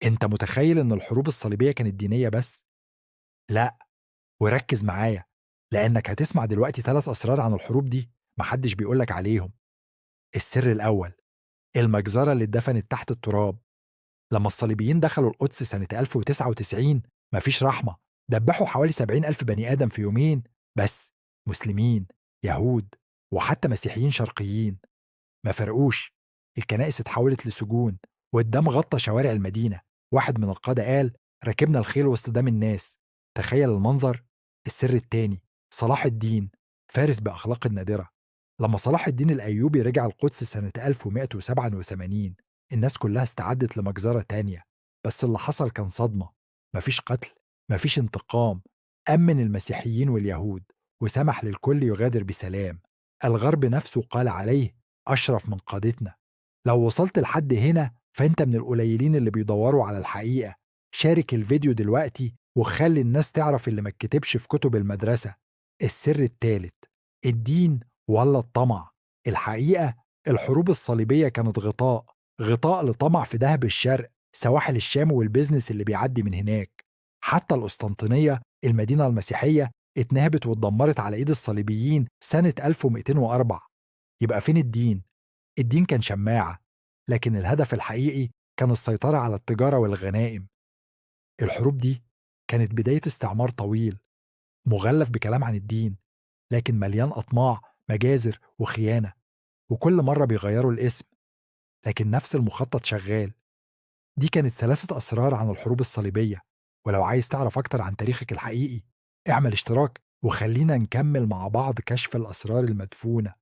أنت متخيل إن الحروب الصليبية كانت دينية بس؟ لأ، وركّز معايا، لإنك هتسمع دلوقتي 3 أسرار عن الحروب دي ما حدش بيقول لك عليهم. السر الأول، المجزرة اللي اتدفنت تحت التراب. لمّا الصليبيين دخلوا القدس سنة 1099 ما فيش رحمة، دبّحوا حوالي 70,000 بني آدم في يومين بس، مسلمين، يهود، وحتى مسيحيين شرقيين، ما فرقوش. الكنائس اتحولت لسجون، والدم غطّى شوارع المدينة. واحد من القادة قال: "ركبنا الخيل وسط دم الناس." تخيّل المنظر. السر التاني، صلاح الدين، فارس بأخلاق النادرة. لمّا صلاح الدين الأيوبي رجع القدس سنة 1187 الناس كلها استعدت لمجزرة تانية، بس اللي حصل كان صدمة. مفيش قتل، مفيش انتقام. أمن المسيحيين واليهود وسمح للكل يغادر بسلام. الغرب نفسه قال عليه أشرف من قادتنا. لو وصلت لحد هنا فأنت من القليلين اللي بيدوروا على الحقيقة. شارك الفيديو دلوقتي وخلي الناس تعرف اللي ما اتكتبش في كتب المدرسة. السر التالت، الدين ولا الطمع. الحقيقة، الحروب الصليبية كانت غطاء لطمع في دهب الشرق، سواحل الشام والبزنس اللي بيعدي من هناك. حتى القسطنطينية، المدينة المسيحية، اتنهبت واتدمرت على ايد الصليبيين سنة 1204. يبقى فين الدين؟ الدين كان شماعة، لكن الهدف الحقيقي كان السيطرة على التجارة والغنائم. الحروب دي كانت بداية استعمار طويل، مغلف بكلام عن الدين، لكن مليان أطماع، مجازر وخيانة. وكل مرة بيغيروا الاسم، لكن نفس المخطط شغال. دي كانت 3 أسرار عن الحروب الصليبية. ولو عايز تعرف أكتر عن تاريخك الحقيقي، اعمل اشتراك وخلينا نكمل مع بعض كشف الأسرار المدفونة.